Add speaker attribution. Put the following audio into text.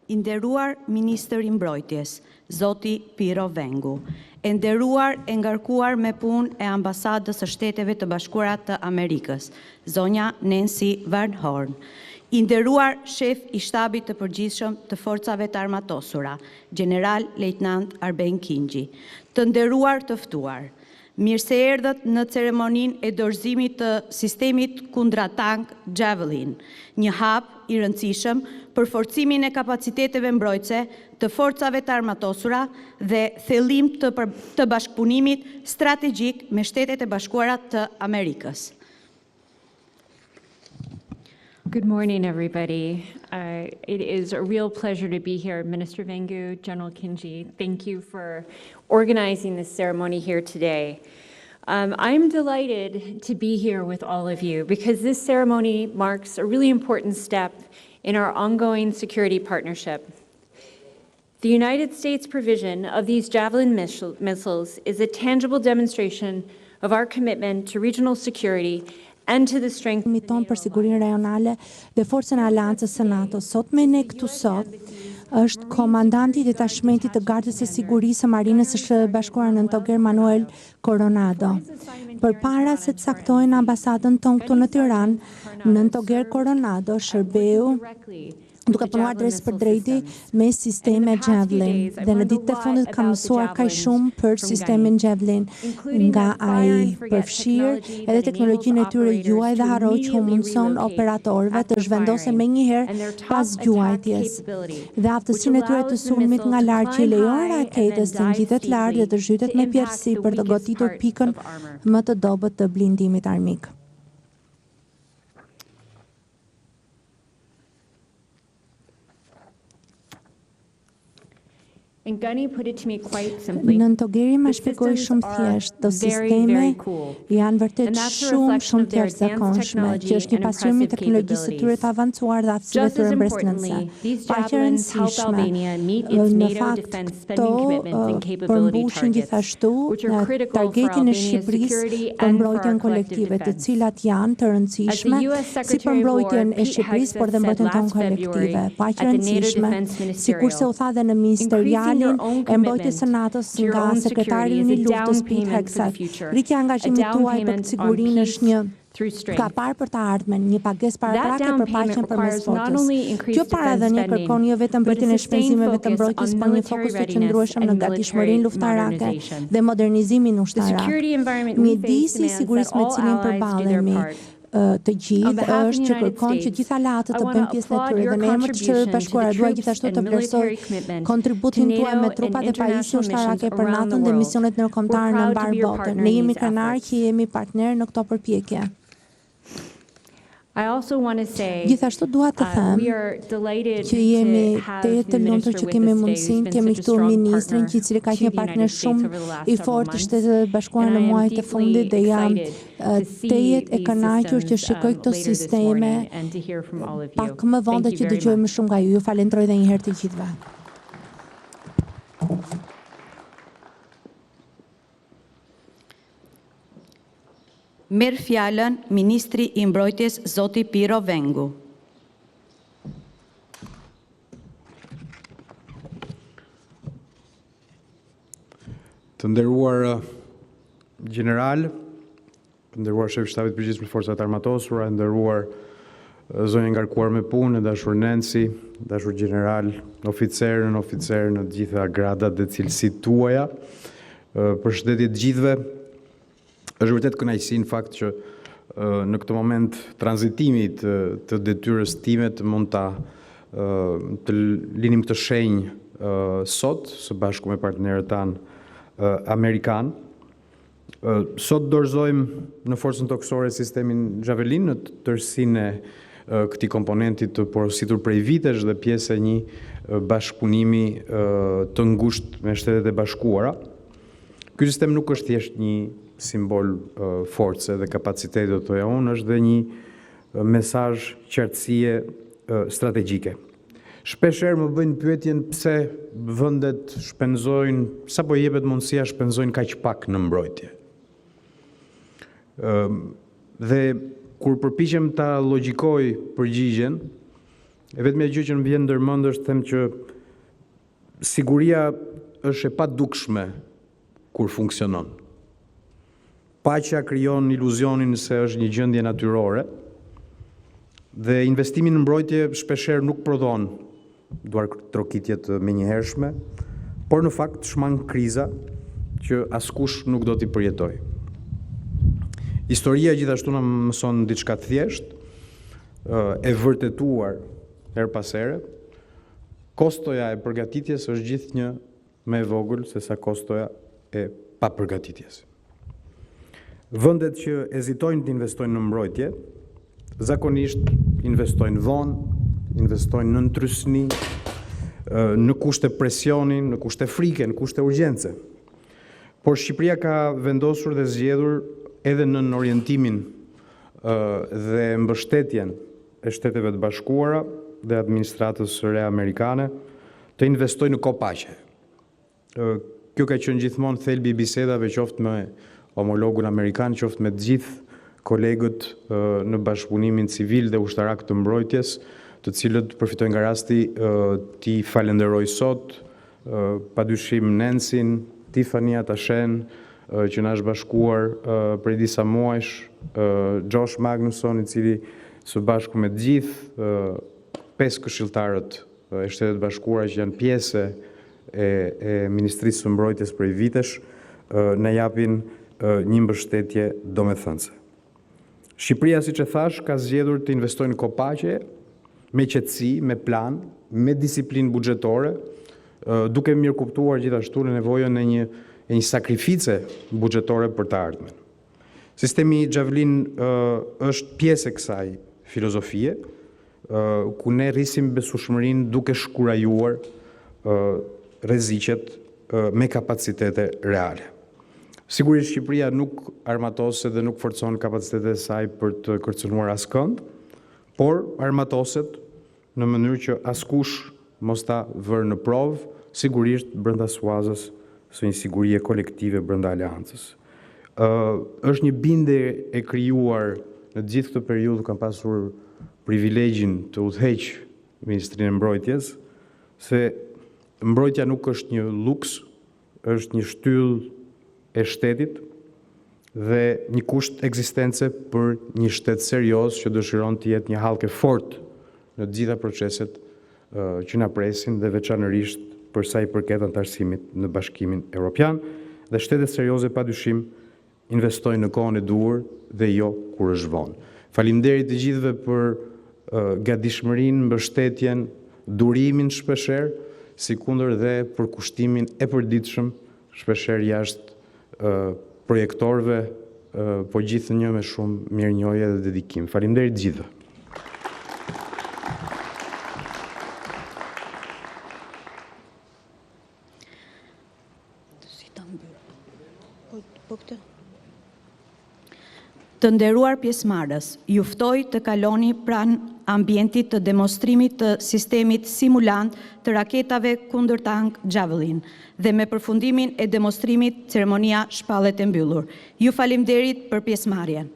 Speaker 1: I nderuar Ministër i Mbrojtjes, Zoti Piro Vengu, e nderuar e ngarkuar me punë e Ambasadës së Shteteve të Bashkuara të Amerikës, zonja Nancy Van Horn, i nderuar shef i shtabit të përgjithshëm të forcave të armatosura, General Lejtnant Arben Kingji, të nderuar të ftuar. Mirë se erdhët në ceremoninë e dorëzimit të sistemit kundra-tank Javelin, një hap i rëndësishëm për forcimin e kapaciteteve mbrojtëse të forcave të armatosura dhe thellim të bashkëpunimit strategjik me Shtetet e Bashkuara të Amerikës.
Speaker 2: Good morning, everybody. It is a real pleasure to be here. Minister Vengu, General Kingji, thank you for organizing this ceremony here today. I'm delighted to be here with all of you because this ceremony marks a really important step in our ongoing security partnership. The United States provision of these Javelin missiles is a tangible demonstration of our commitment to regional security and to the strength
Speaker 3: ton për sigurinë rajonale dhe forcën e Aleancës së NATO. Sot me ne këtu sot është komandanti i detashmentit të Gardës së Sigurisë së Marinës së Bashkuara në Toger, Manuel Coronado. Përpara se të caktojnë ambasadën tonë këtu në Tiranë, në Toger Coronado shërbeu duke punuar drejt për drejti me sisteme Javelin dhe në ditët e fundit kam mësuar kaq shumë për sistemin Javelin nga ai përfshirë edhe teknologjinë e tyre juaj dhe harroj që mundson operatorëve të zhvendosen menjëherë pas gjuajtjes dhe aftësinë e tyre të sulmit nga larg që lejon raketës të ngjitet lart dhe të zhytet me pjerësi për të goditur pikën më të dobët të blindimit armik.
Speaker 2: And Gunny put it to me quite simply.
Speaker 3: Në Togeri më shpjegoi shumë thjesht, do sisteme janë vërtet shumë të jashtëzakonshme, që është një pasqyrim i teknologjisë së tyre të avancuar dhe aftësive të tyre mbretërore. Paqë e rëndësishme, në fakt këto përmbushin gjithashtu targetin e Shqipërisë për mbrojtjen kolektive, të cilat janë të rëndësishme si për mbrojtjen e Shqipërisë, por dhe mbrojtjen tonë kolektive. Paqë e rëndësishme, sikurse u tha dhe në ministerial e mbrojtjes së NATO-s nga sekretari i luftës Pete Hegseth. Rritja e angazhimit tuaj për sigurinë është një ka parë për të ardhmen, një pagesë paraprake për paqen përmes forcës. Kjo paradhënie kërkon jo vetëm rritjen e shpenzimeve të mbrojtjes, por një fokus të qëndrueshëm në gatishmërinë luftarake dhe modernizimin ushtarak. Mjedisi i sigurisë me cilin përballemi të gjithë është që kërkon që gjitha aleatët të bëjnë pjesën e tyre dhe në emër të Shtetit Bashkuar dua gjithashtu të vlerësoj kontributin tuaj me trupat e pajisje ushtarake për NATO-n dhe misionet ndërkombëtare në mbar botën. Ne jemi krenarë që jemi partner në këto përpjekje. Gjithashtu dua të them që jemi të lumtur që kemi mundësinë, kemi këtu ministrin që i cili ka një partner shumë i fortë të Shtetit Bashkuar në muajt e fundit dhe jam tejet e kënaqur që shikoj këto sisteme pak më vonë dhe që dëgjoj më shumë nga ju. Ju falenderoj edhe një herë të gjithëve.
Speaker 1: Merr fjalën Ministri i Mbrojtjes Zoti Piro Vengu.
Speaker 4: Të nderuar general, të nderuar shef shtabit përgjithshëm të forcat armatosura, nderuar zonja ngarkuar me punë, dashur Nancy, dashur general, oficer në të gjitha gradat dhe cilësitë tuaja. Përshëndetje të gjithëve. Është vërtet kënaqësi në fakt që në këtë moment tranzitimit të detyrës time të mund të linim këtë shenjë sot së bashku me partnerët tanë amerikanë. Sot dorëzojmë në forcën toksore sistemin Javelin në tërësinë e këtij komponenti të porositur prej vitesh dhe pjesë e një bashkëpunimi të ngushtë me Shtetet e Bashkuara. Ky sistem nuk është thjesht një simbol force dhe kapaciteti do thoja unë, është dhe një mesazh qartësie strategjike. Shpeshherë më bëjnë pyetjen pse vendet shpenzojnë, sapo i jepet mundësia shpenzojnë kaq pak në mbrojtje. Dhe kur përpiqem ta logjikoj përgjigjen, E vetmja gjë që më vjen ndërmend është them që siguria është e padukshme kur funksionon. Paqja krijon iluzionin se është një gjendje natyrore dhe investimi në mbrojtje shpeshherë nuk prodhon duar trokitje të menjëhershme, por në fakt shmang kriza që askush nuk do t'i përjetoj. Historia gjithashtu na mëson diçka të thjeshtë, e vërtetuar her pas here, kostoja e përgatitjes është gjithnjë më e vogël se sa kostoja e papërgatitjes. Vendet që hezitojnë të investojnë në mbrojtje, zakonisht investojnë vonë, investojnë në ndrysni, në kushte presioni, në kushte frike, në kushte urgjence. Por Shqipëria ka vendosur dhe zgjedhur edhe në orientimin dhe mbështetjen e Shteteve të Bashkuara dhe administratës së re amerikane të investojë në kopaqe. Kjo ka qenë gjithmonë thelbi i bisedave qoftë me homologun amerikan, qoftë me të gjithë kolegët në bashkëpunimin civil dhe ushtarak të mbrojtjes, të cilët përfitojnë nga rasti ti falenderoj sot, padyshim Nancy-n, Tiffany Atashen, që na është bashkuar prej disa muajsh, Josh Magnusson, i cili së bashku me gjithë 5 këshilltarët e Shtetet Bashkuara që janë pjesë e Ministrisë së Mbrojtjes prej vitesh, na japin një mbështetje domethënëse. Shqipëria, siç e thash, ka zgjedhur të investojë në kopaqe me qetësi, me plan, me disiplinë buxhetore, duke mirë kuptuar gjithashtu në nevojën e një sakrifice buxhetore për të ardhmen. Sistemi Javelin është pjesë e kësaj filozofie, ku ne rrisim besueshmërinë duke shkurajuar rreziqet me kapacitete reale. Sigurisht Shqipëria nuk armatoset dhe nuk forcon kapacitetet e saj për të kërcënuar askënd, por armatoset në mënyrë që askush mos ta vërë në provë, sigurisht brenda suazës së një sigurie kolektive brenda aleancës. Është një bindje e krijuar në gjithë këtë periudhë, kam pasur privilegjin të udhëheq Ministrinë e Mbrojtjes, se mbrojtja nuk është një luks, është një shtyllë e shtetit dhe një kusht ekzistence për një shtet serioz që dëshiron të jetë një hallkë fort në të gjitha proceset që na presin dhe veçanërisht për sa i përket antarësimit në Bashkimin Evropian, dhe shtetet serioze padyshim investojnë në kohën e duhur dhe jo kur është vonë. Faleminderit të gjithëve për gatishmërinë, mbështetjen, durimin shpeshherë, sikundër dhe për kushtimin e përditshëm shpeshherë jashtë projektorëve, po gjithnjë me shumë mirënjohje dhe dedikim. Faleminderit të gjithëve.
Speaker 1: Të nderuar pjesëmarrës, ju ftoj të kaloni pranë ambientit të demonstrimit të sistemit simulant të raketave kundërtank Javelin dhe me përfundimin e demonstrimit ceremonia shpallet e mbyllur. Ju faleminderit për pjesëmarrjen.